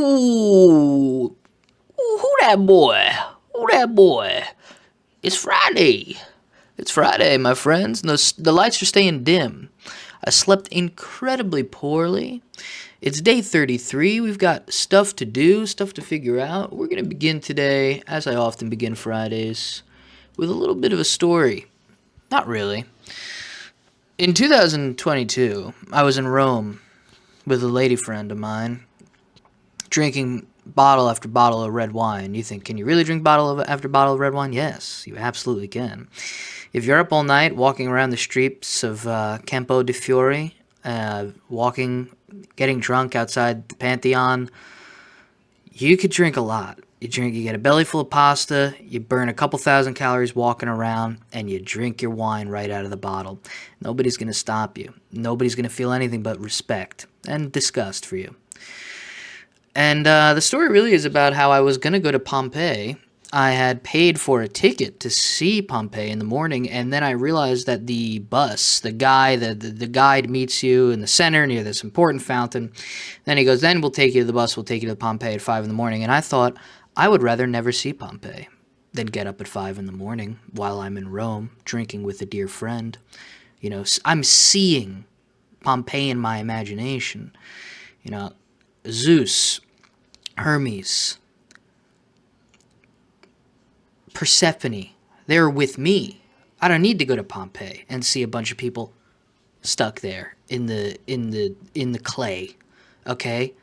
Ooh, who that boy? Who that boy? It's Friday. It's Friday, my friends, and the lights are staying dim. I slept incredibly poorly. It's day 33. We've got stuff to do, stuff to figure out. We're going to begin today, as I often begin Fridays, with a little bit of a story. Not really. In 2022, I was in Rome with a lady friend of mine, drinking bottle after bottle of red wine. You think, can you really drink after bottle of red wine? Yes, you absolutely can. If you're up all night walking around the streets of Campo di Fiori, getting drunk outside the Pantheon, you could drink a lot. You get a belly full of pasta, you burn a couple thousand calories walking around, and you drink your wine right out of the bottle. Nobody's going to stop you. Nobody's going to feel anything but respect and disgust for you. And the story really is about how I was going to go to Pompeii. I had paid for a ticket to see Pompeii in the morning, and then I realized that the bus, the guide meets you in the center near this important fountain. Then he goes, then we'll take you to the bus, we'll take you to Pompeii at 5 in the morning. And I thought, I would rather never see Pompeii than get up at 5 in the morning while I'm in Rome, drinking with a dear friend. You know, I'm seeing Pompeii in my imagination. You know, Zeus, Hermes, Persephone, they're with me. I don't need to go to Pompeii and see a bunch of people stuck there in the clay. Okay?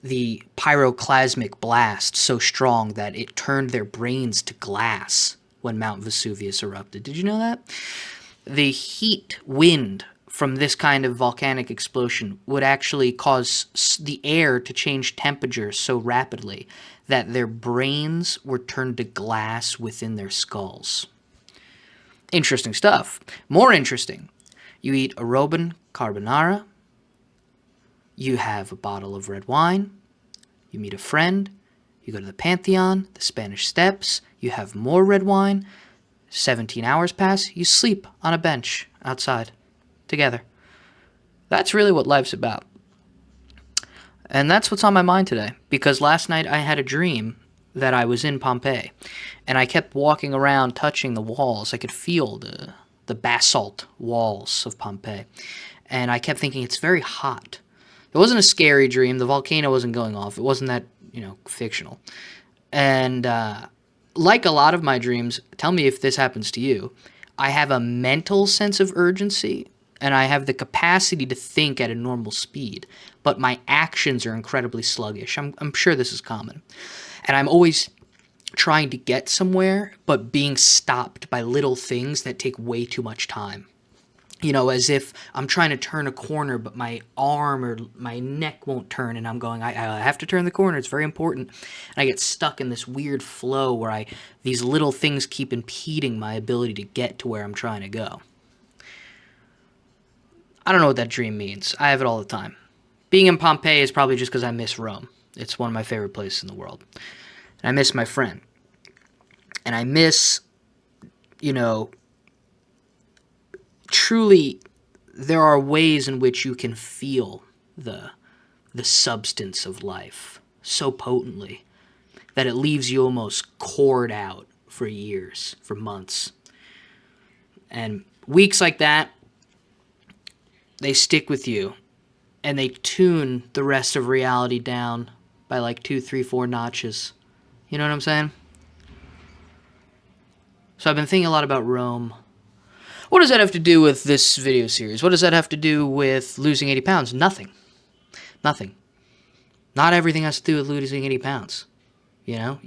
The pyroclastic blast so strong that it turned their brains to glass when Mount Vesuvius erupted. Did you know that? The heat wind from this kind of volcanic explosion would actually cause the air to change temperature so rapidly that their brains were turned to glass within their skulls. Interesting stuff. More interesting. You eat a Robin carbonara. You have a bottle of red wine. You meet a friend. You go to the Pantheon, the Spanish Steps. You have more red wine. 17 hours pass. You sleep on a bench outside together. That's really what life's about. And that's what's on my mind today, because last night I had a dream that I was in Pompeii, and I kept walking around touching the walls. I could feel the basalt walls of Pompeii, and I kept thinking, it's very hot. It wasn't a scary dream. The volcano wasn't going off. It wasn't that, fictional. And like a lot of my dreams, tell me if this happens to you, I have a mental sense of urgency, and I have the capacity to think at a normal speed, but my actions are incredibly sluggish. I'm sure this is common. And I'm always trying to get somewhere, but being stopped by little things that take way too much time. As if I'm trying to turn a corner, but my arm or my neck won't turn, and I'm going, I have to turn the corner, it's very important. And I get stuck in this weird flow where these little things keep impeding my ability to get to where I'm trying to go. I don't know what that dream means. I have it all the time. Being in Pompeii is probably just because I miss Rome. It's one of my favorite places in the world. And I miss my friend. And I miss, truly, there are ways in which you can feel the substance of life so potently that it leaves you almost cored out for years, for months. And weeks like that, they stick with you, and they tune the rest of reality down by like 2, 3, 4 notches. You know what I'm saying? So I've been thinking a lot about Rome. What does that have to do with this video series? What does that have to do with losing 80 pounds? Nothing. Nothing. Not everything has to do with losing 80 pounds. How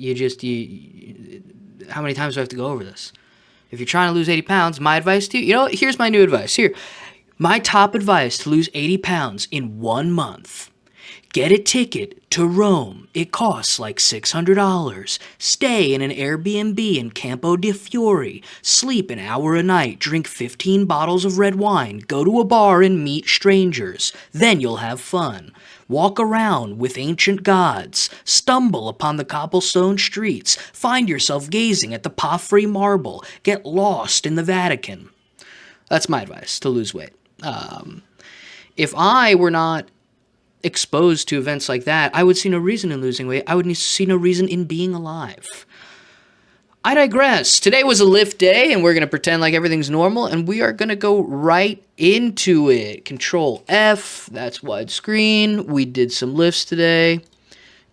many times do I have to go over this? If you're trying to lose 80 pounds, my advice to you, here's my new advice. Here. My top advice to lose 80 pounds in 1 month. Get a ticket to Rome. It costs like $600. Stay in an Airbnb in Campo di Fiori. Sleep an hour a night. Drink 15 bottles of red wine. Go to a bar and meet strangers. Then you'll have fun. Walk around with ancient gods. Stumble upon the cobblestone streets. Find yourself gazing at the Pompeii marble. Get lost in the Vatican. That's my advice to lose weight. If I exposed to events like that, I would see no reason in losing weight. I would see no reason in being alive. I digress. Today was a lift day, and we're going to pretend like everything's normal, and we are going to go right into it. Control F, that's widescreen. We did some lifts today.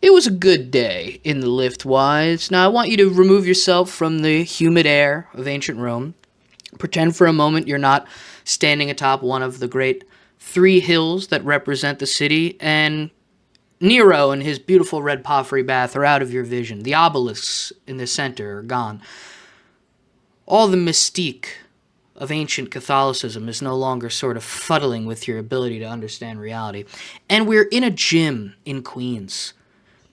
It was a good day in the lift-wise. Now, I want you to remove yourself from the humid air of ancient Rome. Pretend for a moment you're not standing atop one of the great 3 hills that represent the city, and Nero and his beautiful red porphyry bath are out of your vision. The obelisks in the center are gone. All the mystique of ancient Catholicism is no longer sort of fuddling with your ability to understand reality. And we're in a gym in Queens,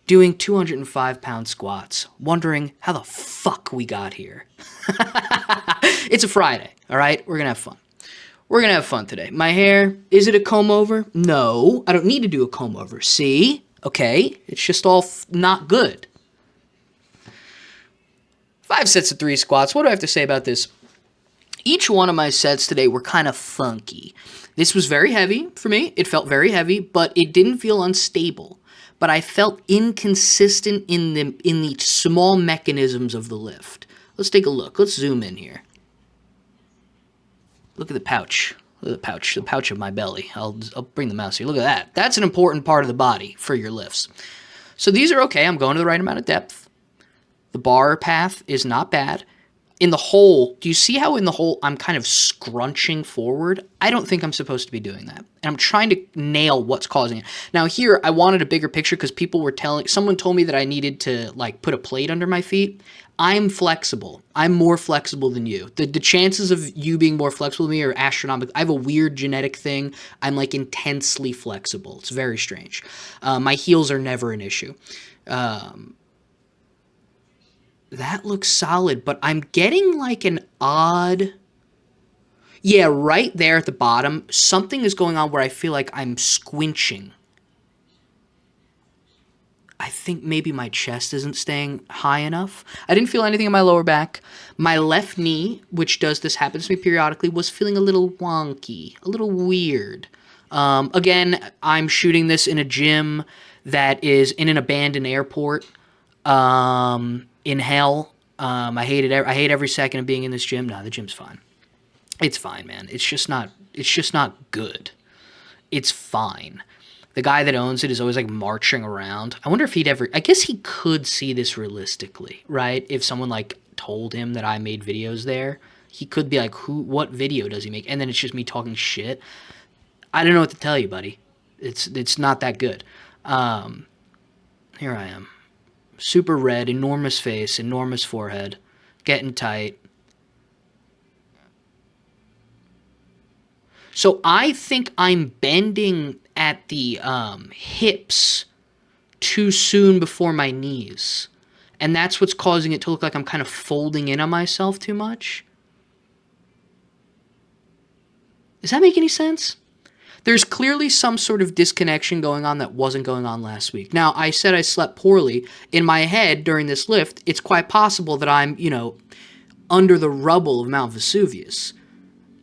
doing 205-pound squats, wondering how the fuck we got here. It's a Friday, all right? We're going to have fun. We're going to have fun today. My hair, is it a comb over? No, I don't need to do a comb over. See? Okay, it's just all not good. 5 sets of 3 squats. What do I have to say about this? Each one of my sets today were kind of funky. This was very heavy for me. It felt very heavy, but it didn't feel unstable. But I felt inconsistent in the small mechanisms of the lift. Let's take a look. Let's zoom in here. Look at the pouch. Look at the pouch of my belly. I'll bring the mouse here. Look at that. That's an important part of the body for your lifts. So these are okay. I'm going to the right amount of depth. The bar path is not bad. In the hole, do you see how in the hole I'm kind of scrunching forward? I don't think I'm supposed to be doing that. And I'm trying to nail what's causing it. Now here, I wanted a bigger picture because someone told me that I needed to like put a plate under my feet. I'm flexible. I'm more flexible than you. The chances of you being more flexible than me are astronomical. I have a weird genetic thing. I'm like intensely flexible. It's very strange. My heels are never an issue. That looks solid, but I'm getting like an odd... Yeah, right there at the bottom, something is going on where I feel like I'm squinching. I think maybe my chest isn't staying high enough. I didn't feel anything in my lower back. My left knee, which happens to me periodically, was feeling a little wonky, a little weird. Again, I'm shooting this in a gym that is in an abandoned airport. In hell. I hate it. I hate every second of being in this gym. No, the gym's fine. It's fine, man. It's just not good. It's fine. The guy that owns it is always like marching around. I wonder if I guess he could see this realistically, right? If someone like told him that I made videos there, he could be like, what video does he make? And then it's just me talking shit. I don't know what to tell you, buddy. It's not that good. Here I am. Super red, enormous face, enormous forehead, getting tight. So I think I'm bending at the hips too soon before my knees. And that's what's causing it to look like I'm kind of folding in on myself too much. Does that make any sense? There's clearly some sort of disconnection going on that wasn't going on last week. Now, I said I slept poorly. In my head during this lift, it's quite possible that I'm, under the rubble of Mount Vesuvius.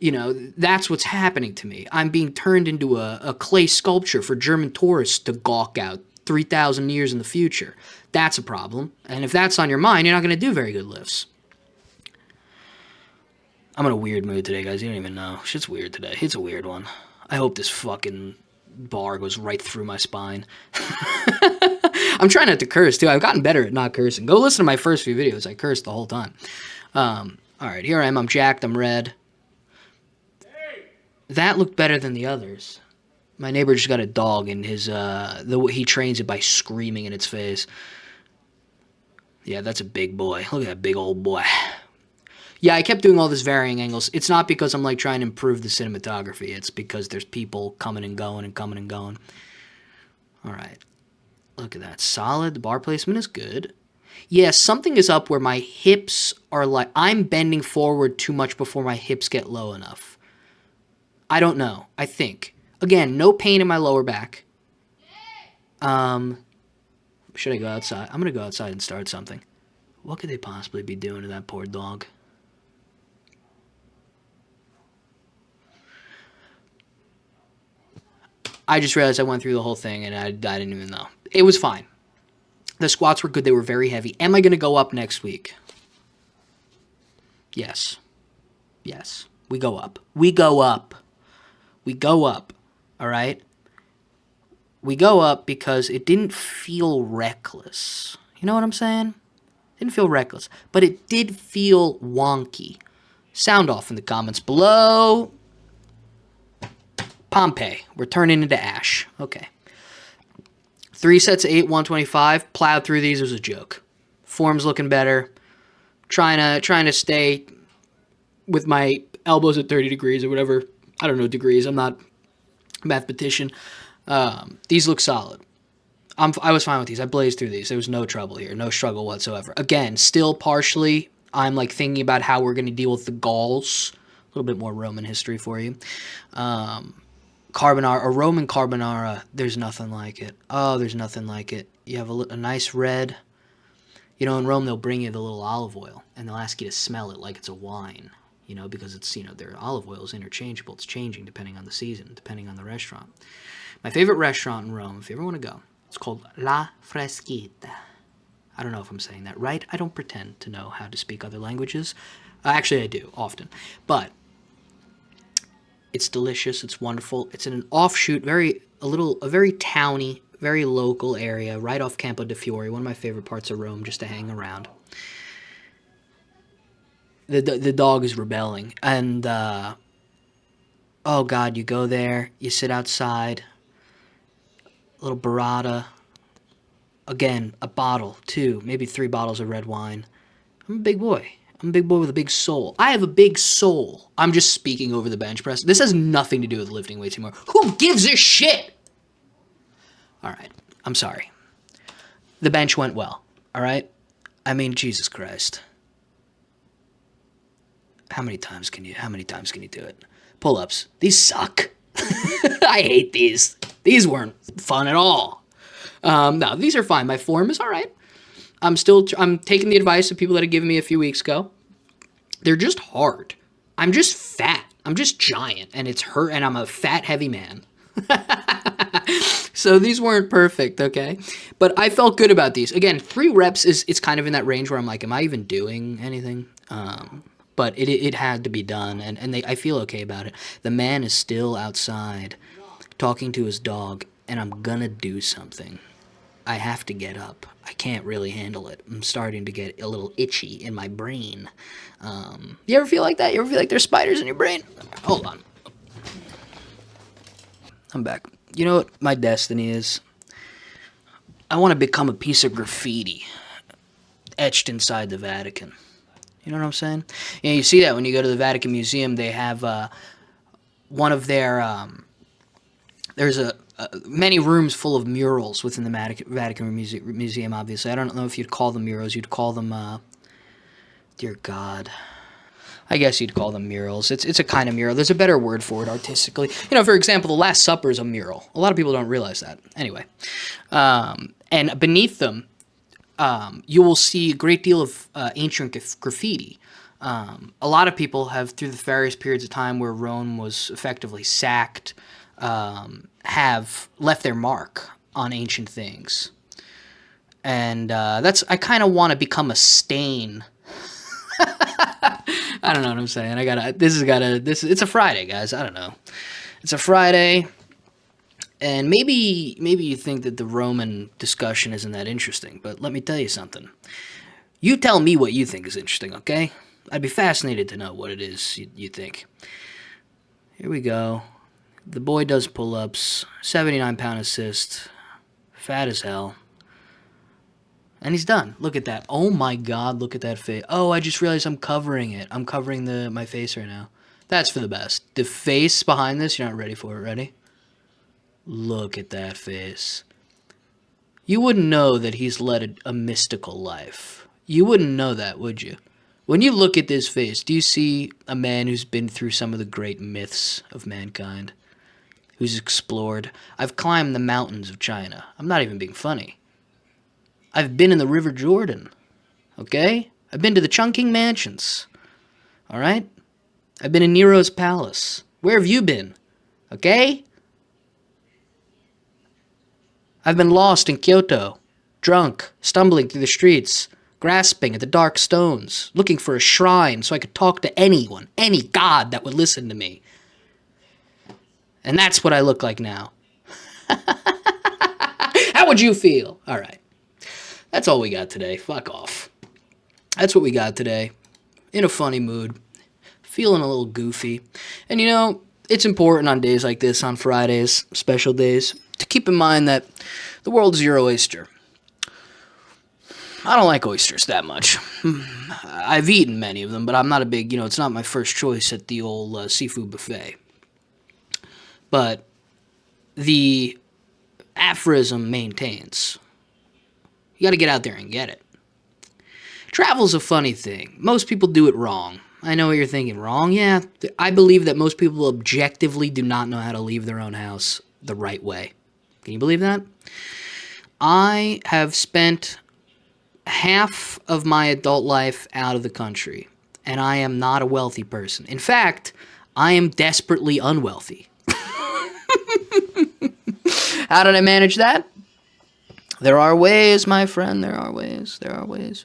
That's what's happening to me. I'm being turned into a clay sculpture for German tourists to gawk at 3,000 years in the future. That's a problem. And if that's on your mind, you're not going to do very good lifts. I'm in a weird mood today, guys. You don't even know. Shit's weird today. It's a weird one. I hope this fucking bar goes right through my spine. I'm trying not to curse, too. I've gotten better at not cursing. Go listen to my first few videos. I cursed the whole time. All right, here I am. I'm jacked. I'm red. That looked better than the others. My neighbor just got a dog, and he trains it by screaming in its face. Yeah, that's a big boy. Look at that big old boy. Yeah, I kept doing all this varying angles. It's not because I'm like trying to improve the cinematography. It's because there's people coming and going and coming and going. All right. Look at that. Solid. The bar placement is good. Yeah, something is up where my hips are like... I'm bending forward too much before my hips get low enough. I don't know. I think. Again, no pain in my lower back. Should I go outside? I'm going to go outside and start something. What could they possibly be doing to that poor dog? I just realized I went through the whole thing and I didn't even know. It was fine. The squats were good. They were very heavy. Am I going to go up next week? Yes. Yes. We go up. We go up. We go up. All right? We go up because it didn't feel reckless. You know what I'm saying? It didn't feel reckless. But it did feel wonky. Sound off in the comments below. Pompeii. We're turning into ash. Okay. 3 sets of 8, 125. Plowed through these. It was a joke. Form's looking better. Trying to stay with my elbows at 30 degrees or whatever. I don't know degrees. I'm not a mathematician. These look solid. I was fine with these. I blazed through these. There was no trouble here. No struggle whatsoever. Again, still partially, I'm like thinking about how we're going to deal with the Gauls. A little bit more Roman history for you. Carbonara, a Roman carbonara, there's nothing like it. Oh, there's nothing like it. You have a nice red. You know, in Rome, they'll bring you the little olive oil, and they'll ask you to smell it like it's a wine, you know, because it's, you know, their olive oil is interchangeable. It's changing depending on the season, depending on the restaurant. My favorite restaurant in Rome, if you ever want to go, it's called La Freschetta. I don't know if I'm saying that right. I don't pretend to know how to speak other languages. Actually, I do, often. But it's delicious. It's wonderful. It's in an offshoot, a very towny, very local area, right off Campo de Fiore, one of my favorite parts of Rome, just to hang around. The dog is rebelling, and oh God, you go there, you sit outside, a little burrata, again, a bottle, 2, maybe 3 bottles of red wine. I'm a big boy. I'm a big boy with a big soul. I have a big soul. I'm just speaking over the bench press. This has nothing to do with lifting weights anymore. Who gives a shit? All right, I'm sorry. The bench went well, all right? I mean, Jesus Christ. How many times can you do it? Pull-ups. These suck. I hate these. These weren't fun at all. No, these are fine. My form is all right. I'm taking the advice of people that had given me a few weeks ago. They're just hard. I'm just fat. I'm just giant, and it's hurt, and I'm a fat, heavy man. So these weren't perfect, okay? But I felt good about these. Again, 3 reps it's kind of in that range where I'm like, am I even doing anything? But it had to be done, and I feel okay about it. The man is still outside talking to his dog, and I'm gonna do something. I have to get up. I can't really handle it. I'm starting to get a little itchy in my brain. You ever feel like that? You ever feel like there's spiders in your brain? Hold on. I'm back. You know what my destiny is? I want to become a piece of graffiti etched inside the Vatican. You know what I'm saying? Yeah, you see that when you go to the Vatican Museum. They have one of their there's many rooms full of murals within the Vatican Museum. Obviously, I don't know if you'd call them murals. You'd call them, dear God, I guess you'd call them murals. It's a kind of mural. There's a better word for it artistically. You know, for example, the Last Supper is a mural. A lot of people don't realize that. Anyway, and beneath them, you will see a great deal of ancient graffiti. A lot of people have, through the various periods of time where Rome was effectively sacked, have left their mark on ancient things. And I kind of want to become a stain. I don't know what I'm saying. It's a Friday, guys. I don't know. It's a Friday. And maybe you think that the Roman discussion isn't that interesting, but let me tell you something. You tell me what you think is interesting, okay? I'd be fascinated to know what it is you think. Here we go. The boy does pull-ups, 79-pound assist, fat as hell. And he's done. Look at that. Oh my God, look at that face. Oh, I just realized I'm covering it. I'm covering my face right now. That's for the best. The face behind this, you're not ready for it. Ready? Look at that face. You wouldn't know that he's led a mystical life. You wouldn't know that, would you? When you look at this face, do you see a man who's been through some of the great myths of mankind? Who's explored? I've climbed the mountains of China. I'm not even being funny. I've been in the River Jordan. Okay? I've been to the Chungking Mansions. All right? I've been in Nero's palace. Where have you been? Okay? I've been lost in Kyoto, drunk, stumbling through the streets, grasping at the dark stones, looking for a shrine so I could talk to anyone, any god that would listen to me. And that's what I look like now. How would you feel? All right. That's all we got today. Fuck off. That's what we got today. In a funny mood. Feeling a little goofy. And you know, it's important on days like this, on Fridays, special days, to keep in mind that the world's your oyster. I don't like oysters that much. I've eaten many of them, but I'm not a big, it's not my first choice at the old seafood buffet. But the aphorism maintains, you got to get out there and get it. Travel's a funny thing. Most people do it wrong. I know what you're thinking. Wrong? Yeah. I believe that most people objectively do not know how to leave their own house the right way. Can you believe that? I have spent half of my adult life out of the country, and I am not a wealthy person. In fact, I am desperately unwealthy. How did I manage that? There are ways, my friend. There are ways. There are ways.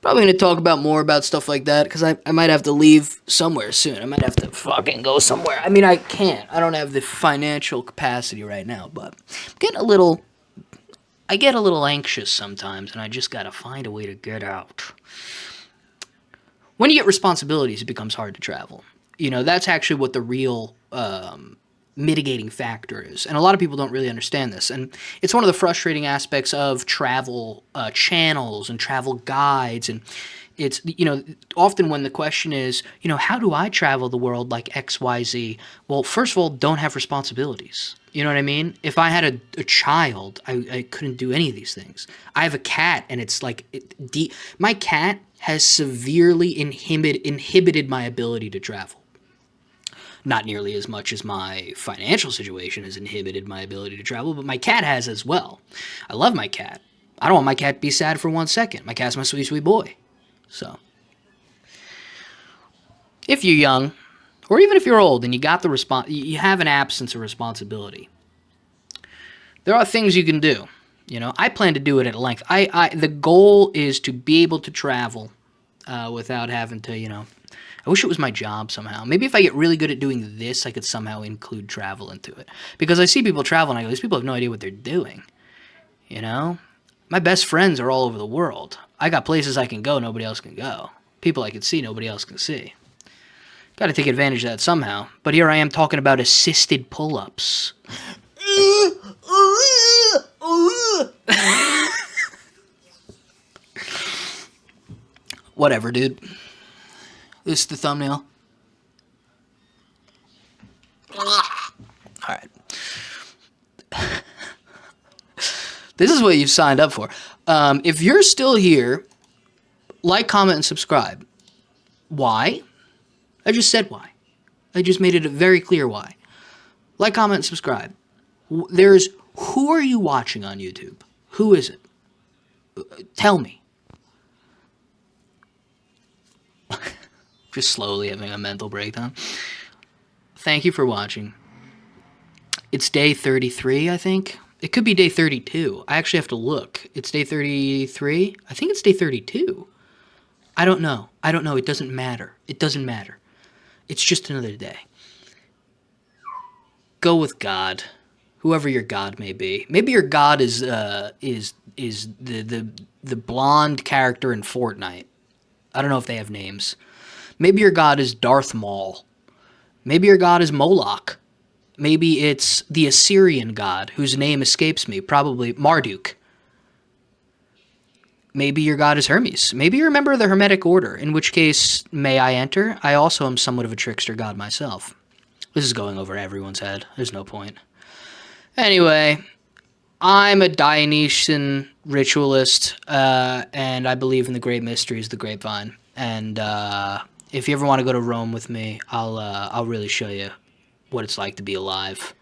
Probably going to talk about more about stuff like that, because I might have to leave somewhere soon. I might have to fucking go somewhere. I mean, I can't. I don't have the financial capacity right now, but I'm getting I get a little anxious sometimes, and I just got to find a way to get out. When you get responsibilities, it becomes hard to travel. That's actually what the real mitigating factor is. And a lot of people don't really understand this. And it's one of the frustrating aspects of travel channels and travel guides. And it's, often when the question is, how do I travel the world like XYZ? Well, first of all, don't have responsibilities. You know what I mean? If I had a child, I couldn't do any of these things. I have a cat, and it's like, my cat has severely inhibited my ability to travel. Not nearly as much as my financial situation has inhibited my ability to travel, but my cat has as well. I love my cat. I don't want my cat to be sad for 1 second. My cat's my sweet, sweet boy. So, if you're young, or even if you're old and you got you have an absence of responsibility, there are things you can do. I plan to do it at length. The goal is to be able to travel without having to, I wish it was my job somehow. Maybe if I get really good at doing this, I could somehow include travel into it. Because I see people travel and I go, these people have no idea what they're doing. My best friends are all over the world. I got places I can go, nobody else can go. People I can see, nobody else can see. Got to take advantage of that somehow. But here I am talking about assisted pull-ups. Whatever, dude. This is the thumbnail. Alright. This is what you've signed up for. If you're still here, like, comment, and subscribe. Why? I just said why. I just made it very clear why. Like, comment, and subscribe. Who are you watching on YouTube? Who is it? Tell me. Just slowly having a mental breakdown. Thank you for watching. It's day 33, I think. It could be day 32. I actually have to look. It's day 33? I think it's day 32. I don't know. It doesn't matter. It doesn't matter. It's just another day. Go with God. Whoever your God may be. Maybe your God is the blonde character in Fortnite. I don't know if they have names. Maybe your God is Darth Maul. Maybe your God is Moloch. Maybe it's the Assyrian god, whose name escapes me, probably Marduk. Maybe your god is Hermes. Maybe you're a member of the Hermetic Order, in which case, may I enter? I also am somewhat of a trickster god myself. This is going over everyone's head. There's no point. Anyway, I'm a Dionysian ritualist, and I believe in the great mysteries, the grapevine. And if you ever want to go to Rome with me, I'll really show you what it's like to be alive.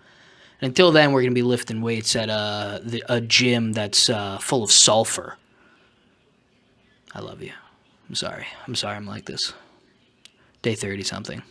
And until then, we're going to be lifting weights at a gym that's full of sulfur. I love you. I'm sorry. I'm like this. Day 30 something.